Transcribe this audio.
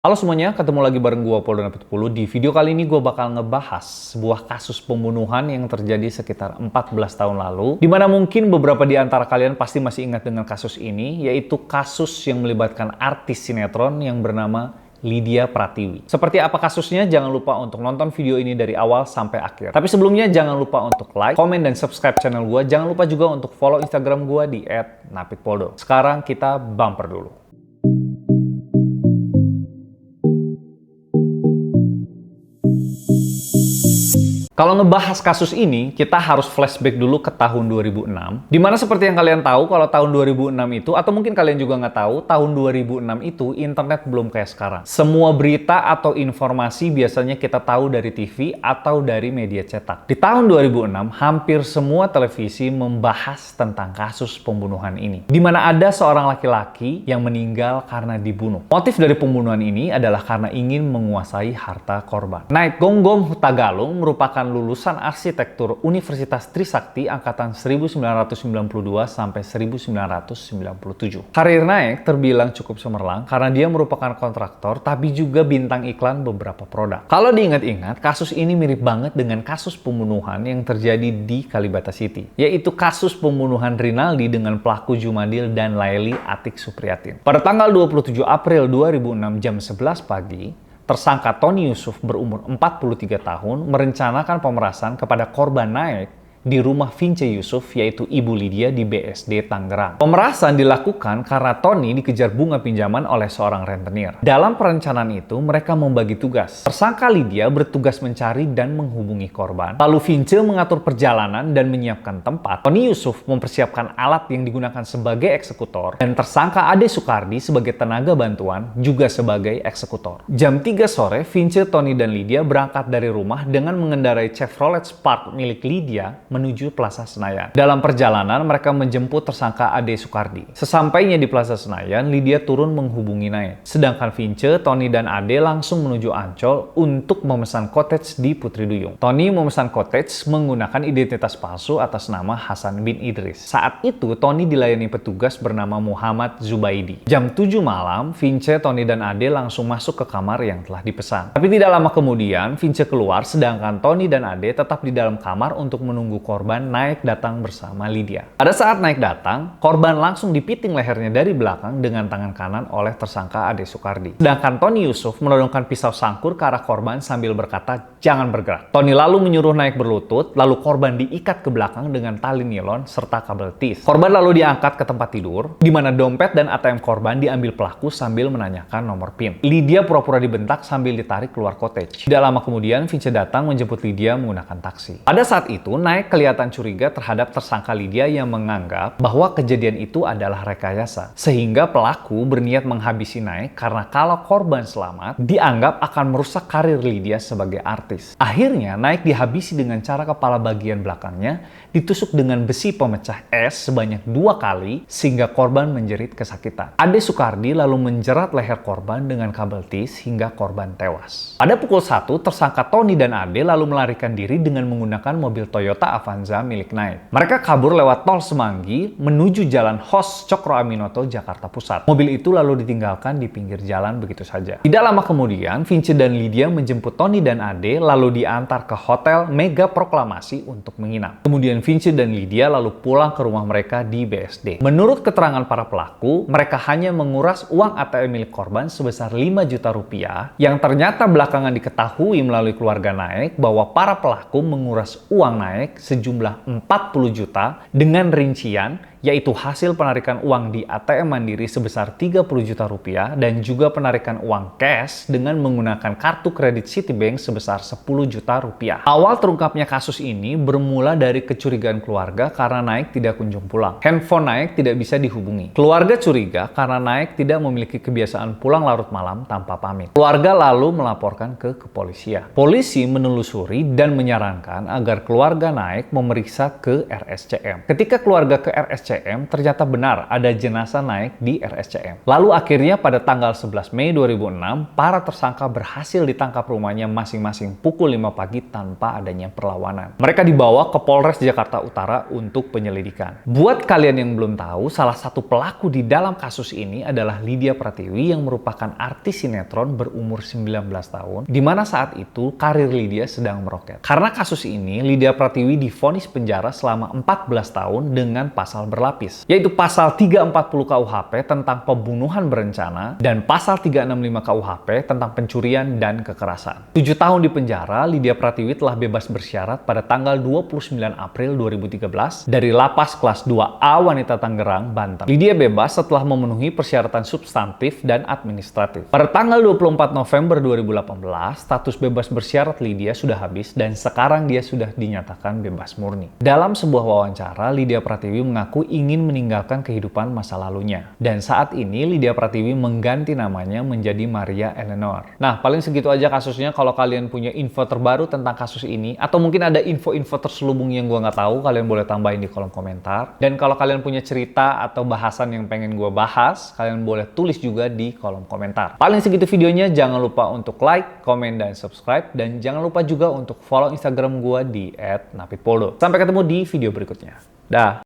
Halo semuanya, ketemu lagi bareng gua Polda Napit 10. Di video kali ini gua bakal ngebahas sebuah kasus pembunuhan yang terjadi sekitar 14 tahun lalu, di mana mungkin beberapa di antara kalian pasti masih ingat dengan kasus ini, yaitu kasus yang melibatkan artis sinetron yang bernama Lydia Pratiwi. Seperti apa kasusnya? Jangan lupa untuk nonton video ini dari awal sampai akhir. Tapi sebelumnya jangan lupa untuk like, komen, dan subscribe channel gua. Jangan lupa juga untuk follow Instagram gua di @napitpoldo. Sekarang kita bumper dulu. Kalau ngebahas kasus ini, kita harus flashback dulu ke tahun 2006. Dimana seperti yang kalian tahu, kalau tahun 2006 itu, atau mungkin kalian juga nggak tahu, tahun 2006 itu internet belum kayak sekarang. Semua berita atau informasi biasanya kita tahu dari TV atau dari media cetak. Di tahun 2006, hampir semua televisi membahas tentang kasus pembunuhan ini. Dimana ada seorang laki-laki yang meninggal karena dibunuh. Motif dari pembunuhan ini adalah karena ingin menguasai harta korban. Naik Gonggong Hutagalung merupakan lulusan arsitektur Universitas Trisakti angkatan 1992 sampai 1997. Karir Naik terbilang cukup cemerlang karena dia merupakan kontraktor tapi juga bintang iklan beberapa produk. Kalau diingat-ingat, kasus ini mirip banget dengan kasus pembunuhan yang terjadi di Kalibata City, yaitu kasus pembunuhan Rinaldi dengan pelaku Jumadil dan Laili Atik Supriyatin. Pada tanggal 27 April 2006 jam 11 pagi, tersangka Tony Yusuf berumur 43 tahun merencanakan pemerasan kepada korban Naik di rumah Vince Yusuf, yaitu Ibu Lydia di BSD Tangerang. Pemerasan dilakukan karena Tony dikejar bunga pinjaman oleh seorang rentenir. Dalam perencanaan itu, mereka membagi tugas. Tersangka Lydia bertugas mencari dan menghubungi korban. Lalu Vince mengatur perjalanan dan menyiapkan tempat. Tony Yusuf mempersiapkan alat yang digunakan sebagai eksekutor. Dan tersangka Ade Sukardi sebagai tenaga bantuan, juga sebagai eksekutor. Jam 3 sore, Vince, Tony, dan Lydia berangkat dari rumah dengan mengendarai Chevrolet Spark milik Lydia menuju Plaza Senayan. Dalam perjalanan, mereka menjemput tersangka Ade Sukardi. Sesampainya di Plaza Senayan, Lydia turun menghubungi Naik. Sedangkan Vince, Tony, dan Ade langsung menuju Ancol untuk memesan cottage di Putri Duyung. Tony memesan cottage menggunakan identitas palsu atas nama Hasan bin Idris. Saat itu, Tony dilayani petugas bernama Muhammad Zubaidi. Jam 7 malam, Vince, Tony, dan Ade langsung masuk ke kamar yang telah dipesan. Tapi tidak lama kemudian, Vince keluar, sedangkan Tony dan Ade tetap di dalam kamar untuk menunggu korban Naik datang bersama Lydia. Pada saat Naik datang, korban langsung dipiting lehernya dari belakang dengan tangan kanan oleh tersangka Ade Sukardi. Sedangkan Tony Yusuf menodongkan pisau sangkur ke arah korban sambil berkata, "Jangan bergerak." Tony lalu menyuruh Naik berlutut, lalu korban diikat ke belakang dengan tali nilon serta kabel tis. Korban lalu diangkat ke tempat tidur, di mana dompet dan ATM korban diambil pelaku sambil menanyakan nomor PIN. Lydia pura-pura dibentak sambil ditarik keluar cottage. Tidak lama kemudian, Vince datang menjemput Lydia menggunakan taksi. Pada saat itu, Naik kelihatan curiga terhadap tersangka Lydia yang menganggap bahwa kejadian itu adalah rekayasa. Sehingga pelaku berniat menghabisi Naik karena kalau korban selamat, dianggap akan merusak karir Lydia sebagai artis. Akhirnya, Naik dihabisi dengan cara kepala bagian belakangnya ditusuk dengan besi pemecah es sebanyak 2 kali sehingga korban menjerit kesakitan. Ade Sukardi lalu menjerat leher korban dengan kabel tis hingga korban tewas. Pada pukul 1, tersangka Tony dan Ade lalu melarikan diri dengan menggunakan mobil Toyota Avanza milik Naik. Mereka kabur lewat tol Semanggi menuju Jalan Hos Cokro Aminoto, Jakarta Pusat. Mobil itu lalu ditinggalkan di pinggir jalan begitu saja. Tidak lama kemudian, Vince dan Lydia menjemput Tony dan Ade lalu diantar ke Hotel Mega Proklamasi untuk menginap. Kemudian Vince dan Lydia lalu pulang ke rumah mereka di BSD. Menurut keterangan para pelaku, mereka hanya menguras uang ATM milik korban sebesar 5 juta rupiah yang ternyata belakangan diketahui melalui keluarga Naik bahwa para pelaku menguras uang Naik sejumlah 40 juta dengan rincian yaitu hasil penarikan uang di ATM Mandiri sebesar 30 juta rupiah dan juga penarikan uang cash dengan menggunakan kartu kredit Citibank sebesar 10 juta rupiah. Awal terungkapnya kasus ini bermula dari kecurigaan keluarga karena Naik tidak kunjung pulang. Handphone Naik tidak bisa dihubungi. Keluarga curiga karena Naik tidak memiliki kebiasaan pulang larut malam tanpa pamit. Keluarga lalu melaporkan ke kepolisian. Polisi menelusuri dan menyarankan agar keluarga Naik memeriksa ke RSCM. Ketika keluarga ke RSCM RSCM, ternyata benar ada jenazah naik di RSCM. Lalu akhirnya pada tanggal 11 Mei 2006, para tersangka berhasil ditangkap rumahnya masing-masing pukul 5 pagi tanpa adanya perlawanan. Mereka dibawa ke Polres Jakarta Utara untuk penyelidikan. Buat kalian yang belum tahu, salah satu pelaku di dalam kasus ini adalah Lydia Pratiwi yang merupakan artis sinetron berumur 19 tahun, di mana saat itu karir Lydia sedang meroket. Karena kasus ini, Lydia Pratiwi divonis penjara selama 14 tahun dengan pasal berlapis, yaitu pasal 340 KUHP tentang pembunuhan berencana dan pasal 365 KUHP tentang pencurian dan kekerasan. 7 tahun di penjara, Lydia Pratiwi telah bebas bersyarat pada tanggal 29 April 2013 dari Lapas Kelas 2A Wanita Tangerang, Banten. Lydia bebas setelah memenuhi persyaratan substantif dan administratif. Pada tanggal 24 November 2018, status bebas bersyarat Lydia sudah habis dan sekarang dia sudah dinyatakan bebas murni. Dalam sebuah wawancara, Lydia Pratiwi mengaku ingin meninggalkan kehidupan masa lalunya. Dan saat ini, Lydia Pratiwi mengganti namanya menjadi Maria Eleanor. Nah, paling segitu aja kasusnya. Kalau kalian punya info terbaru tentang kasus ini, atau mungkin ada info-info terselubung yang gue nggak tahu, kalian boleh tambahin di kolom komentar. Dan kalau kalian punya cerita atau bahasan yang pengen gue bahas, kalian boleh tulis juga di kolom komentar. Paling segitu videonya. Jangan lupa untuk like, komen, dan subscribe. Dan jangan lupa juga untuk follow Instagram gue di @napitpoldo. Sampai ketemu di video berikutnya. Dah.